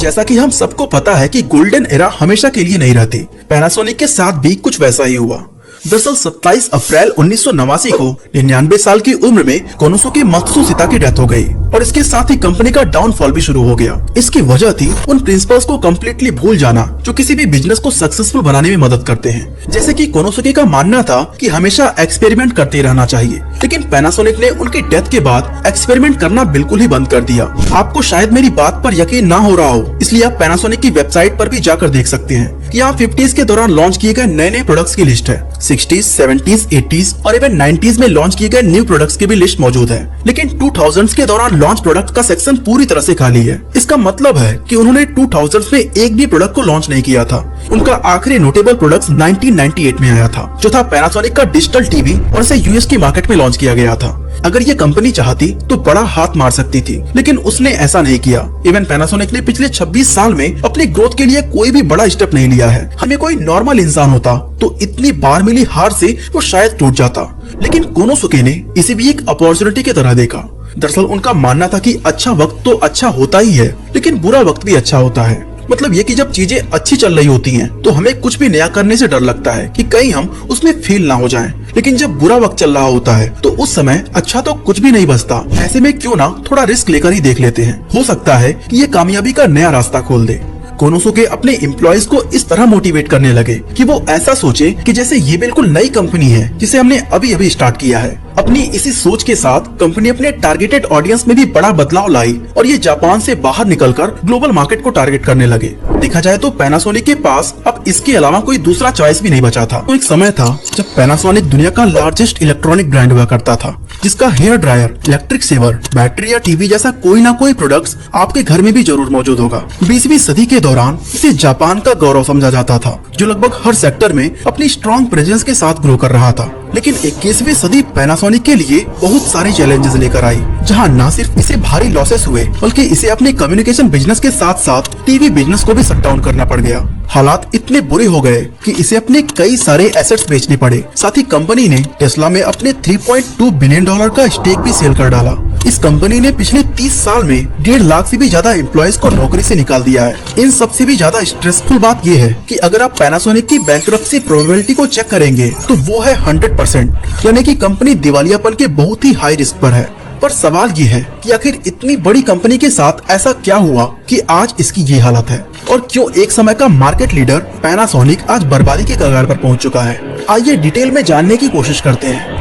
जैसा कि हम सबको पता है कि गोल्डन एरा हमेशा के लिए नहीं रहती, पैनासोनिक के साथ भी कुछ वैसा ही हुआ। दरअसल 27 अप्रैल 1989 को 99 साल की उम्र में कोनोसुके मत्सुशिता की डेथ हो गई और इसके साथ ही कंपनी का डाउनफॉल भी शुरू हो गया। इसकी वजह थी उन प्रिंसिपल्स को कम्प्लीटली भूल जाना जो किसी भी बिजनेस को सक्सेसफुल बनाने में मदद करते हैं। जैसे कि कोनोसुके का मानना था कि हमेशा एक्सपेरिमेंट करते रहना चाहिए, लेकिन पैनासोनिक ने उनकी डेथ के बाद एक्सपेरिमेंट करना बिल्कुल ही बंद कर दिया। आपको शायद मेरी बात पर यकीन ना हो रहा हो, इसलिए आप पैनासोनिक की वेबसाइट पर भी जाकर देख सकते हैं। यहाँ 50s के दौरान लॉन्च किए गए नए नए प्रोडक्ट्स की लिस्ट है। 60s, 70s, 80s और इवन 90s में लॉन्च किए गए न्यू प्रोडक्ट्स की भी लिस्ट मौजूद है। लेकिन 2000s के दौरान लॉन्च प्रोडक्ट का सेक्शन पूरी तरह से खाली है। इसका मतलब है कि उन्होंने 2000s में एक भी प्रोडक्ट को लॉन्च नहीं किया था। उनका आखिरी नोटेबल प्रोडक्ट 1998 में आया था, जो था पैनासोनिक का डिजिटल टीवी, और इसे यूएस की मार्केट में लॉन्च किया गया था। अगर ये कंपनी चाहती तो बड़ा हाथ मार सकती थी, लेकिन उसने ऐसा नहीं किया। इवन पैनासोनिक ने पिछले 26 साल में अपनी ग्रोथ के लिए कोई भी बड़ा स्टेप नहीं लिया है। हमें कोई नॉर्मल इंसान होता तो इतनी बार मिली हार से वो शायद टूट जाता, लेकिन कोनोसुके ने इसे भी एक अपॉर्चुनिटी की तरह देखा। दरअसल उनका मानना था कि अच्छा वक्त तो अच्छा होता ही है, लेकिन बुरा वक्त भी अच्छा होता है। मतलब ये कि जब चीजें अच्छी चल रही होती हैं, तो हमें कुछ भी नया करने से डर लगता है कि कहीं हम उसमें फेल ना हो जाएं। लेकिन जब बुरा वक्त चल रहा होता है तो उस समय अच्छा तो कुछ भी नहीं बचता। ऐसे में क्यों ना थोड़ा रिस्क लेकर ही देख लेते हैं, हो सकता है कि ये कामयाबी का नया रास्ता खोल दे। कोनोसुके अपने एम्प्लॉइज को इस तरह मोटिवेट करने लगे कि वो ऐसा सोचे कि जैसे ये बिल्कुल नई कंपनी है जिसे हमने अभी अभी स्टार्ट किया है। अपनी इसी सोच के साथ कंपनी अपने टारगेटेड ऑडियंस में भी बड़ा बदलाव लाई और ये जापान से बाहर निकलकर ग्लोबल मार्केट को टारगेट करने लगे। देखा जाए तो पैनासोनिक के पास अब इसके अलावा कोई दूसरा चॉइस भी नहीं बचा था। तो एक समय था जब पैनासोनिक दुनिया का लार्जेस्ट इलेक्ट्रॉनिक ब्रांड हुआ करता था, जिसका hair dryer, electric shaver, battery या टीवी जैसा कोई ना कोई प्रोडक्ट्स आपके घर में भी जरूर मौजूद होगा। 20वीं सदी के दौरान इसे जापान का गौरव समझा जाता था, जो लगभग हर सेक्टर में अपनी स्ट्रॉन्ग प्रेजेंस के साथ ग्रो कर रहा था। लेकिन 21वीं सदी पैनासोनिक के लिए बहुत सारे चैलेंजेस लेकर आई, जहां न सिर्फ इसे भारी लॉसेस हुए, बल्कि इसे अपने कम्युनिकेशन बिजनेस के साथ साथ टीवी बिजनेस को भी शट डाउन करना पड़ गया। हालात इतने बुरे हो गए कि इसे अपने कई सारे एसेट्स बेचने पड़े। साथ ही कंपनी ने टेस्ला में अपने $3.2 बिलियन का स्टेक भी सेल कर डाला। इस कंपनी ने पिछले 30 साल में 1.5 लाख से भी ज्यादा एम्प्लॉयज को नौकरी से निकाल दिया है। इन सबसे भी ज्यादा स्ट्रेसफुल बात ये है कि अगर आप पैनासोनिक की बैंकरप्सी प्रोबेबिलिटी को चेक करेंगे तो वो है 100%, यानी कि कंपनी दिवालियापन के बहुत ही हाई रिस्क पर है। पर सवाल ये है कि आखिर इतनी बड़ी कंपनी के साथ ऐसा क्या हुआ कि आज इसकी ये हालत है, और क्यों एक समय का मार्केट लीडर पैनासोनिक आज बर्बादी के कगार पर पहुंच चुका है। आइए डिटेल में जानने की कोशिश करते हैं।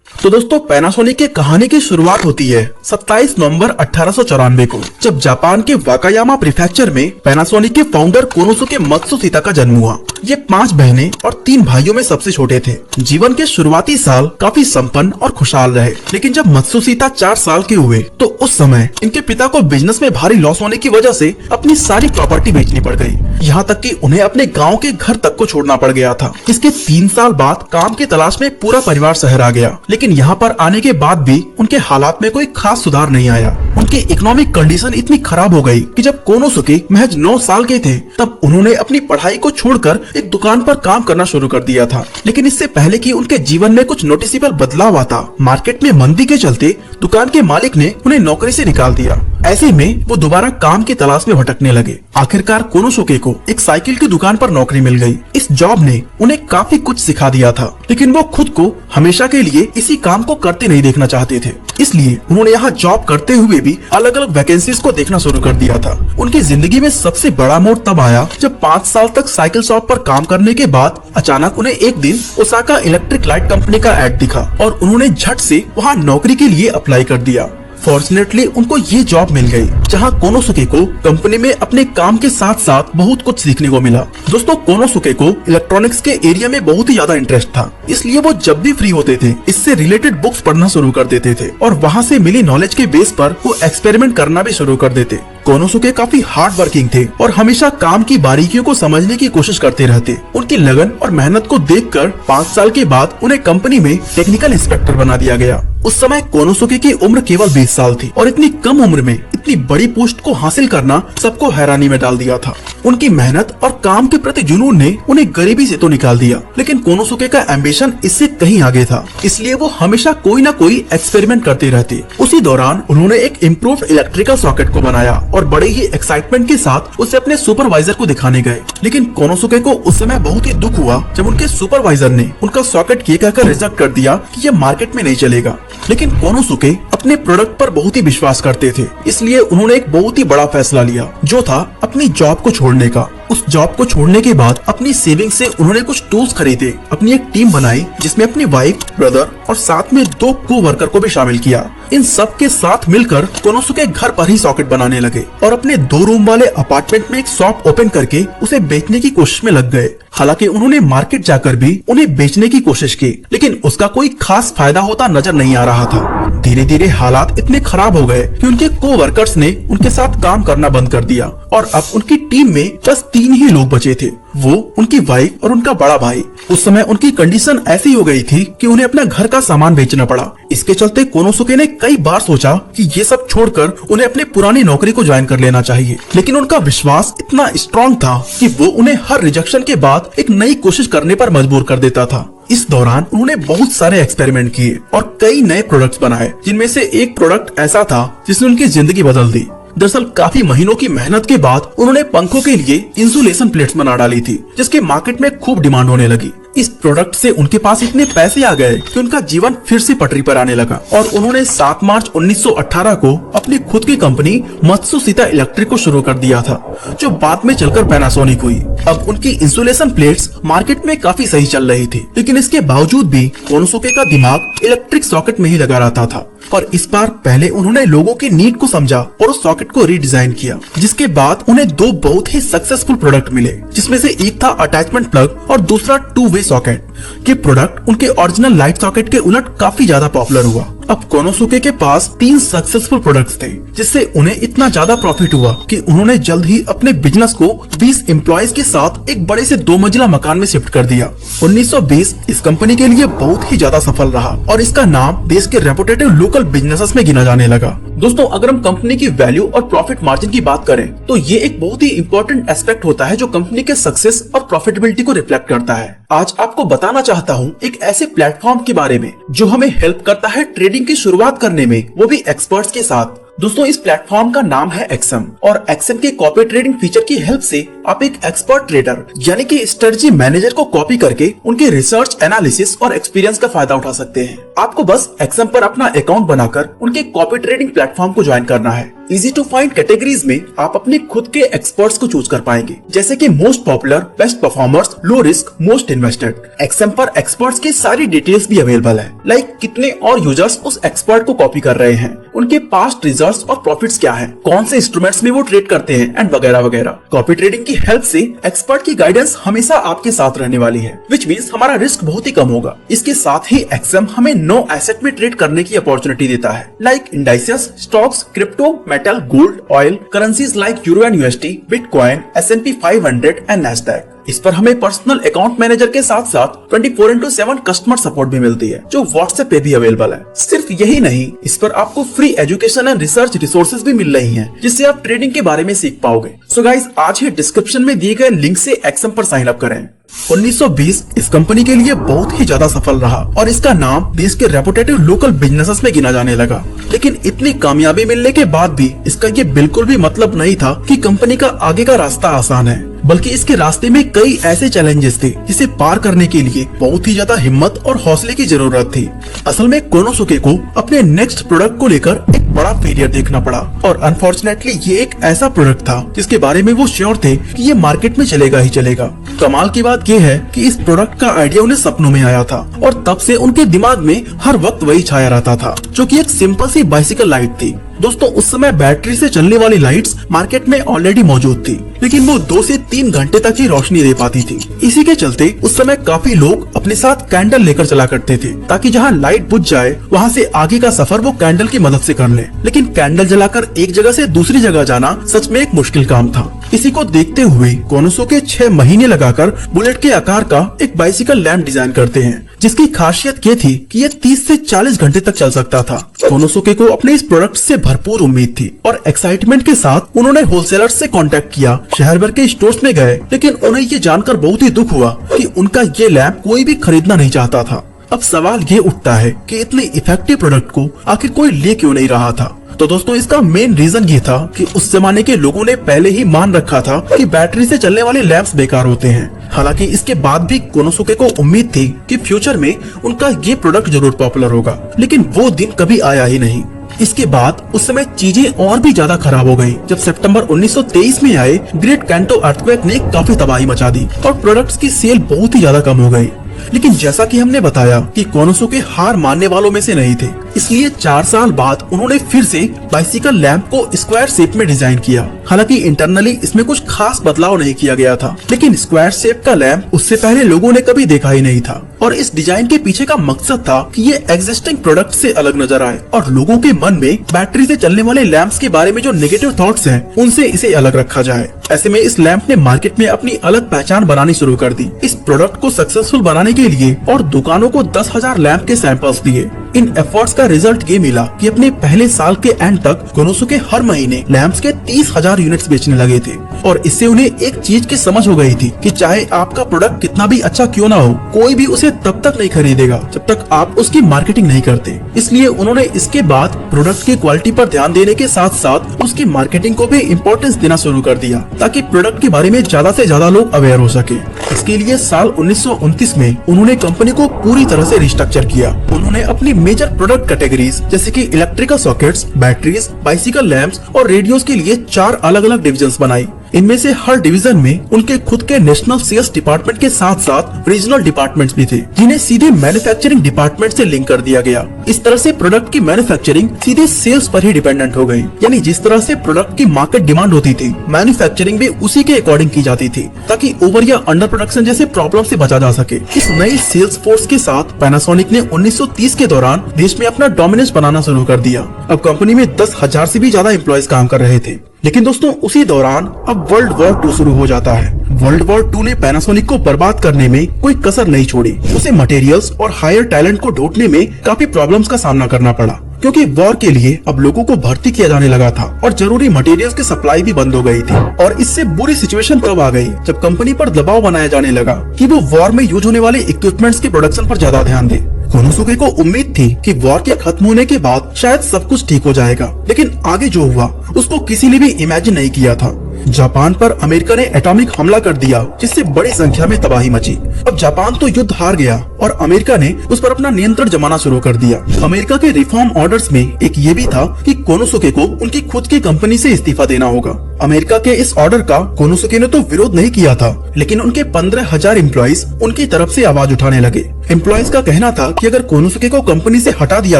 तो दोस्तों, पैनासोनिक की कहानी की शुरुआत होती है 27 नवंबर 1894 को, जब जापान के वाकायामा प्रीफेक्चर में पैनासोनिक के फाउंडर कोनोसुके मत्सुशिता का जन्म हुआ। ये 5 बहनें और 3 भाइयों में सबसे छोटे थे। जीवन के शुरुआती साल काफी संपन्न और खुशहाल रहे, लेकिन जब मत्सुशिता 4 साल के हुए तो उस समय इनके पिता को बिजनेस में भारी लॉस होने की वजह से अपनी सारी प्रॉपर्टी बेचनी पड़ गई। यहाँ तक कि उन्हें अपने गाँव के घर तक को छोड़ना पड़ गया था। इसके 3 साल बाद काम की तलाश में पूरा परिवार शहर आ गया, लेकिन यहाँ पर आने के बाद भी उनके हालात में कोई खास सुधार नहीं आया। उनकी इकोनॉमिक कंडीशन इतनी खराब हो गई कि जब कोनोसुके महज 9 साल के थे तब उन्होंने अपनी पढ़ाई को छोड़कर एक दुकान पर काम करना शुरू कर दिया था। लेकिन इससे पहले कि उनके जीवन में कुछ नोटिसेबल बदलाव आता, मार्केट में मंदी के चलते दुकान के मालिक ने उन्हें नौकरी से निकाल दिया। ऐसे में वो दोबारा काम की तलाश में भटकने लगे। आखिरकार कोनोसुके को एक साइकिल की दुकान पर नौकरी मिल गई। इस जॉब ने उन्हें काफी कुछ सिखा दिया था, लेकिन वो खुद को हमेशा के लिए इसी काम को करते नहीं देखना चाहते थे। इसलिए उन्होंने यहाँ जॉब करते हुए भी अलग अलग वैकेंसीज को देखना शुरू कर दिया था। उनकी जिंदगी में सबसे बड़ा मोड़ तब आया जब 5 साल तक साइकिल शॉप पर काम करने के बाद अचानक उन्हें एक दिन ओसाका इलेक्ट्रिक लाइट कंपनी का एड दिखा और उन्होंने झट से वहाँ नौकरी के लिए अप्लाई कर दिया। फॉर्चुनेटली उनको ये जॉब मिल गई, जहां कोनोसुके को कंपनी में अपने काम के साथ साथ बहुत कुछ सीखने को मिला। दोस्तों, कोनोसुके को इलेक्ट्रॉनिक्स के एरिया में बहुत ही ज्यादा इंटरेस्ट था, इसलिए वो जब भी फ्री होते थे इससे रिलेटेड बुक्स पढ़ना शुरू कर देते थे और वहां से मिली नॉलेज के बेस पर वो एक्सपेरिमेंट करना भी शुरू कर देते। कोनोसुके काफी हार्ड वर्किंग थे और हमेशा काम की बारीकियों को समझने की कोशिश करते रहते। उनकी लगन और मेहनत को देखकर 5 साल के बाद उन्हें कंपनी में टेक्निकल इंस्पेक्टर बना दिया गया। उस समय कोनोसुके की उम्र केवल 20 साल थी और इतनी कम उम्र में इतनी बड़ी पोस्ट को हासिल करना सबको हैरानी में डाल दिया था। उनकी मेहनत और काम के प्रति जुनून ने उन्हें गरीबी से तो निकाल दिया, लेकिन कोनोसुके का एम्बिशन इससे कहीं आगे था, इसलिए वो हमेशा कोई न कोई एक्सपेरिमेंट करते रहते। उसी दौरान उन्होंने एक इम्प्रूव्ड इलेक्ट्रिकल सॉकेट को बनाया और बड़े ही एक्साइटमेंट के साथ उसे अपने सुपरवाइजर को दिखाने गए। लेकिन कोनोसुके को उस समय बहुत ही दुख हुआ जब उनके सुपरवाइजर ने उनका सॉकेट ये कहकर रिजेक्ट कर दिया कि ये मार्केट में नहीं चलेगा। लेकिन कोनोसुके अपने प्रोडक्ट पर बहुत ही विश्वास करते थे, इसलिए उन्होंने एक बहुत ही बड़ा फैसला लिया, जो था अपनी जॉब को छोड़ने का। उस जॉब को छोड़ने के बाद अपनी सेविंग से उन्होंने कुछ टूल्स खरीदे, अपनी एक टीम बनाई जिसमें अपनी वाइफ, ब्रदर और साथ में 2 को-वर्कर को भी शामिल किया। इन सब के साथ मिलकर कोनोसुके घर पर ही सॉकेट बनाने लगे और अपने 2 रूम वाले अपार्टमेंट में एक शॉप ओपन करके उसे बेचने की कोशिश में लग गए। हालांकि उन्होंने मार्केट जाकर भी उन्हें बेचने की कोशिश की, लेकिन उसका कोई खास फायदा होता नजर नहीं आ रहा था। धीरे धीरे हालात इतने खराब हो गए कि उनके को-वर्कर्स ने उनके साथ काम करना बंद कर दिया और अब उनकी टीम में बस 3 ही लोग बचे थे, वो, उनकी वाइफ और उनका बड़ा भाई। उस समय उनकी कंडीशन ऐसी हो गई थी कि उन्हें अपना घर का सामान बेचना पड़ा। इसके चलते कोनोसुके ने कई बार सोचा कि ये सब छोड़कर उन्हें अपनी पुरानी नौकरी को ज्वाइन कर लेना चाहिए, लेकिन उनका विश्वास इतना स्ट्रॉन्ग था कि वो उन्हें हर रिजेक्शन के बाद एक नई कोशिश करने पर मजबूर कर देता था। इस दौरान उन्होंने बहुत सारे एक्सपेरिमेंट किए और कई नए प्रोडक्ट्स बनाए, जिनमें से एक प्रोडक्ट ऐसा था जिसने उनकी जिंदगी बदल दी। दरअसल काफी महीनों की मेहनत के बाद उन्होंने पंखों के लिए इंसुलेशन प्लेट्स बना डाली थी, जिसके मार्केट में खूब डिमांड होने लगी। इस प्रोडक्ट से उनके पास इतने पैसे आ गए कि उनका जीवन फिर से पटरी पर आने लगा और उन्होंने 7 मार्च 1918 को अपनी खुद की कंपनी मत्सुशिता इलेक्ट्रिक को शुरू कर दिया था, जो बाद में चलकर पैनासोनिक हुई। अब उनकी इंसुलेशन प्लेट्स मार्केट में काफी सही चल रही थी, लेकिन इसके बावजूद भी कोनोसुके का दिमाग इलेक्ट्रिक सॉकेट में ही लगा रहता था। पर इस बार पहले उन्होंने लोगों की नीड को समझा और उस सॉकेट को रीडिजाइन किया, जिसके बाद उन्हें 2 बहुत ही सक्सेसफुल प्रोडक्ट मिले, जिसमें से एक था अटैचमेंट प्लग और दूसरा 2 वे सॉकेट। ये प्रोडक्ट उनके ओरिजिनल लाइट सॉकेट के उलट काफी ज्यादा पॉपुलर हुआ। अब कोनोसुके के पास 3 सक्सेसफुल प्रोडक्ट्स थे, जिससे उन्हें इतना ज्यादा प्रॉफिट हुआ कि उन्होंने जल्द ही अपने बिजनेस को 20 एम्प्लॉयज के साथ एक बड़े से 2 मंजिला मकान में शिफ्ट कर दिया। 1920 इस कंपनी के लिए बहुत ही ज्यादा सफल रहा और इसका नाम देश के रेपुटेटिव लोकल बिजनेसेस में गिना जाने लगा। दोस्तों, अगर हम कंपनी की वैल्यू और प्रॉफिट मार्जिन की बात करें तो ये एक बहुत ही इंपॉर्टेंट एस्पेक्ट होता है जो कंपनी के सक्सेस और प्रॉफिटेबिलिटी को रिफ्लेक्ट करता है। आज आपको बताना चाहता हूँ एक ऐसे प्लेटफॉर्म के बारे में जो हमें हेल्प करता है ट्रेडिंग की शुरुआत करने में, वो भी एक्सपर्ट्स के साथ। दोस्तों, इस प्लेटफॉर्म का नाम है एक्सएम और एक्सएम के कॉपी ट्रेडिंग फीचर की हेल्प से आप एक एक्सपर्ट ट्रेडर यानी कि स्ट्रेटजी मैनेजर को कॉपी करके उनके रिसर्च, एनालिसिस और एक्सपीरियंस का फायदा उठा सकते हैं। आपको बस एक्सएम पर अपना अकाउंट बनाकर उनके कॉपी ट्रेडिंग प्लेटफॉर्म को ज्वाइन करना है। इजी टू फाइंड कैटेगरीज में आप अपने खुद के एक्सपर्ट्स को चूज कर पाएंगे, जैसे कि most popular, best performers, low risk, most invested. XM पर एक्सपर्ट्स की सारी डिटेल्स भी अवेलेबल है, लाइक कितने और यूजर्स उस एक्सपर्ट को कॉपी कर रहे हैं, उनके पास्ट रिजल्ट्स और प्रॉफिट्स क्या है, कौन से इंस्ट्रूमेंट्स में वो ट्रेड करते हैं एंड वगैरह वगैरह। कॉपी ट्रेडिंग की हेल्प से एक्सपर्ट की गाइडेंस हमेशा आपके साथ रहने वाली है, विच मीन्स हमारा रिस्क बहुत ही कम होगा। इसके साथ ही एक्सएम हमें 9 एसेट में ट्रेड करने की अपॉर्चुनिटी देता है, like indices, stocks, crypto, metal, gold, oil, currencies like euro and USD, bitcoin, S&P 500 and Nasdaq. इस पर हमें पर्सनल अकाउंट मैनेजर के साथ साथ 24/7 कस्टमर सपोर्ट भी मिलती है, जो व्हाट्सएप पे भी अवेलेबल है। सिर्फ यही नहीं, इस पर आपको free education and research resources भी मिल रही हैं, जिससे आप ट्रेडिंग के बारे में सीख पाओगे। सो गाइस, आज ही डिस्क्रिप्शन में दिए गए लिंक से एक्सएम पर साइन अप करें। 1920 इस कंपनी के लिए बहुत ही ज्यादा सफल रहा और इसका नाम देश के रेपुटेटिव लोकल बिजनेसेस में गिना जाने लगा। लेकिन इतनी कामयाबी मिलने के बाद भी इसका ये बिल्कुल भी मतलब नहीं था कि कंपनी का आगे का रास्ता आसान है, बल्कि इसके रास्ते में कई ऐसे चैलेंजेस थे जिसे पार करने के लिए बहुत ही ज्यादा हिम्मत और हौसले की जरूरत थी। असल में कोनोसुके को अपने नेक्स्ट प्रोडक्ट को लेकर एक बड़ा फेलियर देखना पड़ा और अनफॉर्चुनेटली ये एक ऐसा प्रोडक्ट था जिसके बारे में वो श्योर थे कि ये मार्केट में चलेगा ही चलेगा। कमाल की बात ये है कि इस प्रोडक्ट का आइडिया उन्हें सपनों में आया था और तब से उनके दिमाग में हर वक्त वही छाया रहता था, जो कि एक सिंपल सी बाइसिकल लाइट थी। दोस्तों, उस समय बैटरी से चलने वाली लाइट्स मार्केट में ऑलरेडी मौजूद थी, लेकिन वो 2 से 3 घंटे तक ही रोशनी दे पाती थी। इसी के चलते उस समय काफी लोग अपने साथ कैंडल लेकर चला करते थे, ताकि जहाँ लाइट बुझ जाए वहाँ से आगे का सफर वो कैंडल की मदद से कर ले। लेकिन कैंडल जलाकर एक जगह से दूसरी जगह जाना सच में एक मुश्किल काम था। इसी को देखते हुए कोनोसुके 6 महीने लगाकर बुलेट के आकार का एक बाइसिकल लैंप डिजाइन करते हैं, जिसकी खासियत ये थी कि ये 30 से 40 घंटे तक चल सकता था। कोनोसुके को अपने इस प्रोडक्ट से भरपूर उम्मीद थी और एक्साइटमेंट के साथ उन्होंने होलसेलर्स से कांटेक्ट किया, शहर भर के स्टोर्स में गए, लेकिन उन्हें ये जानकर बहुत ही दुख हुआ कि उनका ये लैंप कोई भी खरीदना नहीं चाहता था। अब सवाल ये उठता है कि इतने इफेक्टिव प्रोडक्ट को आखिर कोई ले क्यों नहीं रहा था। तो दोस्तों, इसका मेन रीजन ये था कि उस जमाने के लोगों ने पहले ही मान रखा था कि बैटरी से चलने वाले लैंप्स बेकार होते हैं। हालांकि इसके बाद भी कोनोसुके को उम्मीद थी कि फ्यूचर में उनका ये प्रोडक्ट जरूर पॉपुलर होगा, लेकिन वो दिन कभी आया ही नहीं। इसके बाद उस समय चीजें और भी ज्यादा खराब हो गयी, जब सितंबर 1923 में आए ग्रेट कैंटो अर्थक्वेक ने काफी तबाही मचा दी और प्रोडक्ट्स की सेल बहुत ही ज्यादा कम हो गई। लेकिन जैसा कि हमने बताया कि कोनोसुके हार मानने वालों में से नहीं थे, इसलिए 4 साल बाद उन्होंने फिर से बाइसिकल लैंप को स्क्वायर शेप में डिजाइन किया। हालांकि इंटरनली इसमें कुछ खास बदलाव नहीं किया गया था, लेकिन स्क्वायर शेप का लैंप उससे पहले लोगों ने कभी देखा ही नहीं था और इस डिजाइन के पीछे का मकसद था कि ये एग्जिस्टिंग प्रोडक्ट से अलग नजर आए और लोगों के मन में बैटरी से चलने वाले लैंप्स के बारे में जो नेगेटिव थॉट्स हैं, उनसे इसे अलग रखा जाए। ऐसे में इस लैंप ने मार्केट में अपनी अलग पहचान बनानी शुरू कर दी। इस प्रोडक्ट को सक्सेसफुल बनाने के लिए और दुकानों को 10,000 लैंप के सैंपल्स दिए। इन एफर्ट्स का रिजल्ट ये मिला कि अपने पहले साल के एंड तक कोनोसुके हर महीने लैंप्स के 30,000 यूनिट्स बेचने लगे थे और इससे उन्हें एक चीज की समझ हो गई थी कि चाहे आपका प्रोडक्ट कितना भी अच्छा क्यों ना हो, कोई भी उसे तब तक नहीं खरीदेगा जब तक आप उसकी मार्केटिंग नहीं करते। इसलिए उन्होंने इसके बाद प्रोडक्ट की क्वालिटी पर ध्यान देने के साथ साथ उसकी मार्केटिंग को भी इम्पोर्टेंस देना शुरू कर दिया, ताकि प्रोडक्ट के बारे में ज्यादा से ज्यादा लोग अवेयर हो सके। इसके लिए साल 1929 में उन्होंने कंपनी को पूरी तरह से रिस्ट्रक्चर किया। उन्होंने अपनी मेजर प्रोडक्ट कैटेगरीज जैसे कि electrical sockets, batteries, bicycle lamps और रेडियोस के लिए 4 अलग अलग डिविजन्स बनाई। इनमें से हर डिवीजन में उनके खुद के नेशनल सेल्स डिपार्टमेंट के साथ साथ रीजनल डिपार्टमेंट्स भी थे, जिन्हें सीधे मैन्युफैक्चरिंग डिपार्टमेंट से लिंक कर दिया गया। इस तरह से प्रोडक्ट की मैन्युफैक्चरिंग सीधे सेल्स पर ही डिपेंडेंट हो गई, यानी जिस तरह से प्रोडक्ट की मार्केट डिमांड होती थी, मैन्युफैक्चरिंग भी उसी के अकॉर्डिंग की जाती थी, ताकि ओवर या अंडर प्रोडक्शन जैसे प्रॉब्लम से बचा जा सके। इस नई सेल्स फोर्स के साथ पैनासोनिक ने 1930 के दौरान देश में अपना डोमिनेंस बनाना शुरू कर दिया। अब कंपनी में 10,000 से भी ज्यादा एम्प्लॉयज काम कर रहे थे। लेकिन दोस्तों, उसी दौरान अब वर्ल्ड वॉर 2 शुरू हो जाता है। वर्ल्ड वॉर 2 ने पैनासोनिक को बर्बाद करने में कोई कसर नहीं छोड़ी। उसे मटेरियल्स और हायर टैलेंट को ढूंढने में काफी प्रॉब्लम्स का सामना करना पड़ा, क्योंकि वॉर के लिए अब लोगों को भर्ती किया जाने लगा था और जरूरी मटेरियल्स की सप्लाई भी बंद हो गई थी। और इससे बुरी सिचुएशन तब आ गई जब कंपनी पर दबाव बनाया जाने लगा कि वो वॉर में यूज होने वाले इक्विपमेंट्स के प्रोडक्शन पर ज्यादा ध्यान दे। कोनोसुके को उम्मीद थी कि वॉर के खत्म होने के बाद शायद सब कुछ ठीक हो जाएगा, लेकिन आगे जो हुआ उसको किसी ने भी इमेजिन नहीं किया था। जापान पर अमेरिका ने एटॉमिक हमला कर दिया, जिससे बड़ी संख्या में तबाही मची। अब जापान तो युद्ध हार गया और अमेरिका ने उस पर अपना नियंत्रण जमाना शुरू कर दिया। अमेरिका के रिफॉर्म ऑर्डर्स में एक ये भी था कि कोनोसुके को उनकी खुद की कंपनी से इस्तीफा देना होगा। अमेरिका के इस ऑर्डर का कोनोसुके ने तो विरोध नहीं किया था, लेकिन उनके 15,000 एम्प्लॉइज उनकी तरफ से आवाज उठाने लगे। एम्प्लॉइज का कहना था कि अगर कोनोसुके को कंपनी से हटा दिया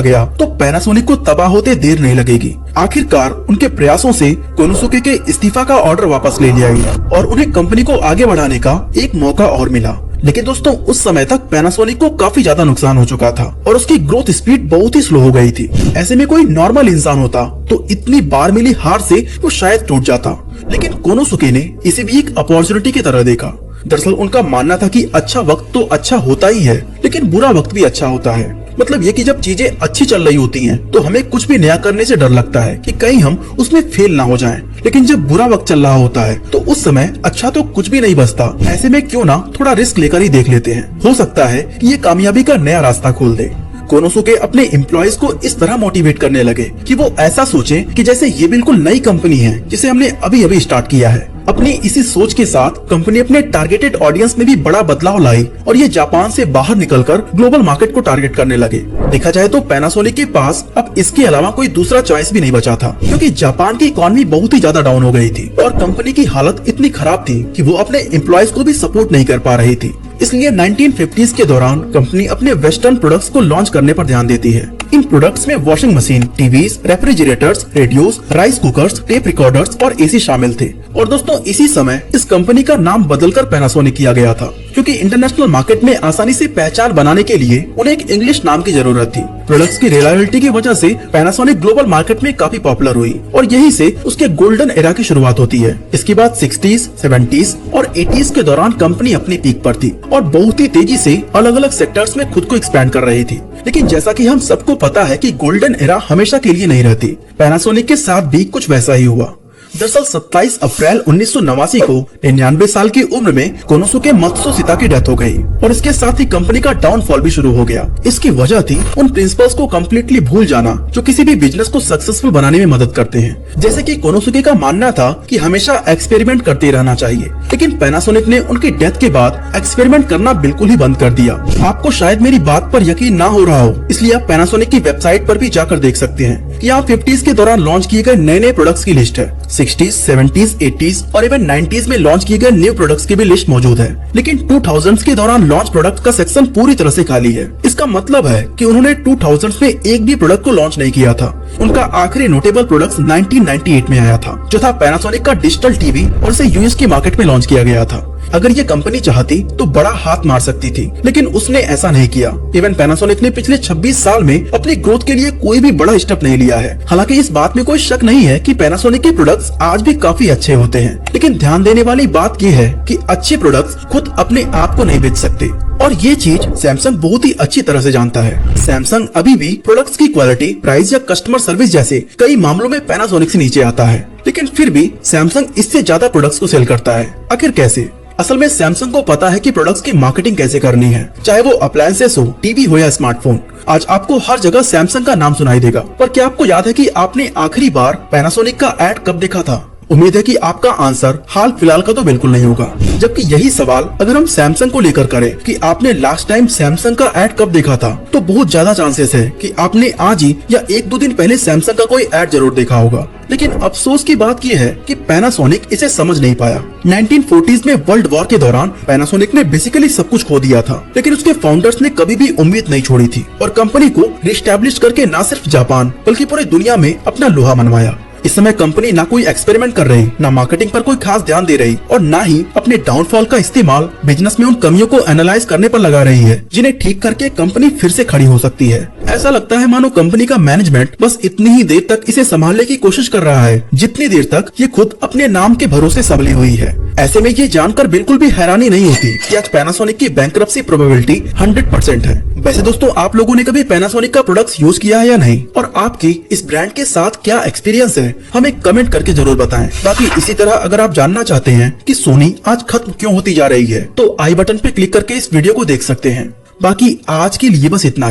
गया तो पैनासोनिक को तबाह होते देर नहीं लगेगी। आखिरकार उनके प्रयासों से कोनोसुके के इस्तीफा का ऑर्डर वापस ले लिया गया और उन्हें कंपनी को आगे बढ़ाने का एक मौका और मिला। लेकिन दोस्तों, उस समय तक पैनासोनिक को काफी ज्यादा नुकसान हो चुका था और उसकी ग्रोथ स्पीड बहुत ही स्लो हो गई थी। ऐसे में कोई नॉर्मल इंसान होता तो इतनी बार मिली हार से वो शायद टूट जाता, लेकिन कोनोसुके ने इसे भी एक अपॉर्चुनिटी की तरह देखा। दरअसल उनका मानना था कि अच्छा वक्त तो अच्छा होता ही है, लेकिन बुरा वक्त भी अच्छा होता है। मतलब ये कि जब चीजें अच्छी चल रही होती हैं, तो हमें कुछ भी नया करने से डर लगता है कि कहीं हम उसमें फेल ना हो जाएं। लेकिन जब बुरा वक्त चल रहा होता है तो उस समय अच्छा तो कुछ भी नहीं बचता। ऐसे में क्यों ना थोड़ा रिस्क लेकर ही देख लेते हैं, हो सकता है कि ये कामयाबी का नया रास्ता खोल दे। कोनोसुके अपने एम्प्लॉयज को इस तरह मोटिवेट करने लगे कि वो ऐसा सोचें कि जैसे ये बिल्कुल नई कंपनी है जिसे हमने अभी अभी स्टार्ट किया है। अपनी इसी सोच के साथ कंपनी अपने टारगेटेड ऑडियंस में भी बड़ा बदलाव लाई और ये जापान से बाहर निकलकर ग्लोबल मार्केट को टारगेट करने लगे। देखा जाए तो पैनासोनिक के पास अब इसके अलावा कोई दूसरा चॉइस भी नहीं बचा था, क्योंकि जापान की इकोनॉमी बहुत ही ज्यादा डाउन हो गई थी और कंपनी की हालत इतनी खराब थी कि वो अपने एम्प्लॉयज को भी सपोर्ट नहीं कर पा रही थी। इसलिए 1950s के दौरान कंपनी अपने वेस्टर्न प्रोडक्ट्स को लॉन्च करने पर ध्यान देती है। इन प्रोडक्ट्स में washing machine, TVs, refrigerators, radios, rice cookers, tape recorders और एसी शामिल थे। और दोस्तों, इसी समय इस कंपनी का नाम बदलकर पैनासोनिक किया गया था, क्योंकि इंटरनेशनल मार्केट में आसानी से पहचान बनाने के लिए उन्हें एक इंग्लिश नाम की जरूरत थी। प्रोडक्ट्स की रिलायबिलिटी की वजह से पैनासोनिक ग्लोबल मार्केट में काफी पॉपुलर हुई और यहीं से उसके गोल्डन एरा की शुरुआत होती है। इसके बाद 60s, 70s और 80s के दौरान कंपनी अपनी पीक पर थी और बहुत ही तेजी से अलग अलग सेक्टर्स में खुद को एक्सपैंड कर रही थी। लेकिन जैसा कि हम सबको पता है कि गोल्डन एरा हमेशा के लिए नहीं रहती। पैनासोनिक के साथ भी कुछ वैसा ही हुआ। दरअसल 27 अप्रैल 1989 को 99 साल की उम्र में कोनोसुके मात्सुशिता की डेथ हो गई और इसके साथ ही कंपनी का डाउनफॉल भी शुरू हो गया। इसकी वजह थी उन प्रिंसिपल्स को कम्प्लीटली भूल जाना जो किसी भी बिजनेस को सक्सेसफुल बनाने में मदद करते हैं। जैसे कि कोनोसुके का मानना था कि हमेशा एक्सपेरिमेंट करते रहना चाहिए, लेकिन पैनासोनिक ने उनकी डेथ के बाद एक्सपेरिमेंट करना बिल्कुल ही बंद कर दिया। आपको शायद मेरी बात पर यकीन ना हो रहा हो, इसलिए आप पैनासोनिक की वेबसाइट पर भी जाकर देख सकते हैं कि यहाँ 50s के दौरान लॉन्च किए गए नए प्रोडक्ट्स की लिस्ट है। 60s, 70s, 80s और इवन 90s में लॉन्च किए गए न्यू प्रोडक्ट्स की भी लिस्ट मौजूद है। लेकिन 2000s के दौरान लॉन्च प्रोडक्ट का सेक्शन पूरी तरह से खाली है। इसका मतलब है कि उन्होंने 2000s में एक भी प्रोडक्ट को लॉन्च नहीं किया था। उनका आखिरी नोटेबल प्रोडक्ट 1998 में आया था, जो था पैनासोनिक का डिजिटल टीवी और इसे यूएस की मार्केट में लॉन्च किया गया था। अगर ये कंपनी चाहती तो बड़ा हाथ मार सकती थी, लेकिन उसने ऐसा नहीं किया। इवन पैनासोनिक ने पिछले 26 साल में अपनी ग्रोथ के लिए कोई भी बड़ा स्टेप नहीं लिया है। हालांकि इस बात में कोई शक नहीं है कि पैनासोनिक के प्रोडक्ट्स आज भी काफी अच्छे होते हैं, लेकिन ध्यान देने वाली बात ये है कि अच्छे प्रोडक्ट्स खुद अपने आप को नहीं बेच सकते और ये चीज सैमसंग बहुत ही अच्छी तरह से जानता है। सैमसंग अभी भी प्रोडक्ट्स की क्वालिटी, प्राइस या कस्टमर सर्विस जैसे कई मामलों में पैनासोनिक से नीचे आता है, लेकिन फिर भी सैमसंग इससे ज्यादा प्रोडक्ट्स को सेल करता है। आखिर कैसे? असल में सैमसंग को पता है कि प्रोडक्ट्स की मार्केटिंग कैसे करनी है, चाहे वो अप्लायंसेस हो, टीवी हो या स्मार्टफोन। आज आपको हर जगह सैमसंग का नाम सुनाई देगा, पर क्या आपको याद है कि आपने आखिरी बार पैनासोनिक का एड कब देखा था? उम्मीद है कि आपका आंसर हाल फिलहाल का तो बिल्कुल नहीं होगा। जबकि यही सवाल अगर हम सैमसंग को लेकर करें कि आपने लास्ट टाइम सैमसंग का एड कब देखा था, तो बहुत ज्यादा चांसेस है कि आपने आज ही या 1-2 दिन पहले सैमसंग का कोई एड जरूर देखा होगा। लेकिन अफसोस की बात यह है कि पैनासोनिक इसे समझ नहीं पाया। 1940s में वर्ल्ड वॉर के दौरान पैनासोनिक ने बेसिकली सब कुछ खो दिया था, लेकिन उसके फाउंडर्स ने कभी भी उम्मीद नहीं छोड़ी थी और कंपनी को रिस्टैब्लिश करके न सिर्फ जापान बल्कि पूरी दुनिया में अपना लोहा मनवाया। इस समय कंपनी ना कोई एक्सपेरिमेंट कर रही, ना मार्केटिंग पर कोई खास ध्यान दे रही और ना ही अपने डाउनफॉल का इस्तेमाल बिजनेस में उन कमियों को एनालाइज करने पर लगा रही है जिन्हें ठीक करके कंपनी फिर से खड़ी हो सकती है। ऐसा लगता है मानो कंपनी का मैनेजमेंट बस इतनी ही देर तक इसे संभालने की कोशिश कर रहा है जितनी देर तक ये खुद अपने नाम के भरोसे संभली हुई है। ऐसे में ये जानकर बिल्कुल भी हैरानी नहीं होती कि आज पैनासोनिक की बैंकरप्सी प्रोबेबिलिटी 100% है। वैसे दोस्तों, आप लोगों ने कभी पैनासोनिक का प्रोडक्ट्स यूज किया है या नहीं, और आपकी इस ब्रांड के साथ क्या एक्सपीरियंस है, हमें कमेंट करके जरूर बताएं। बाकी इसी तरह अगर आप जानना चाहते हैं कि सोनी आज खत्म क्यों होती जा रही है, तो आई बटन पे क्लिक करके इस वीडियो को देख सकते हैं। बाकी आज के लिए बस इतना।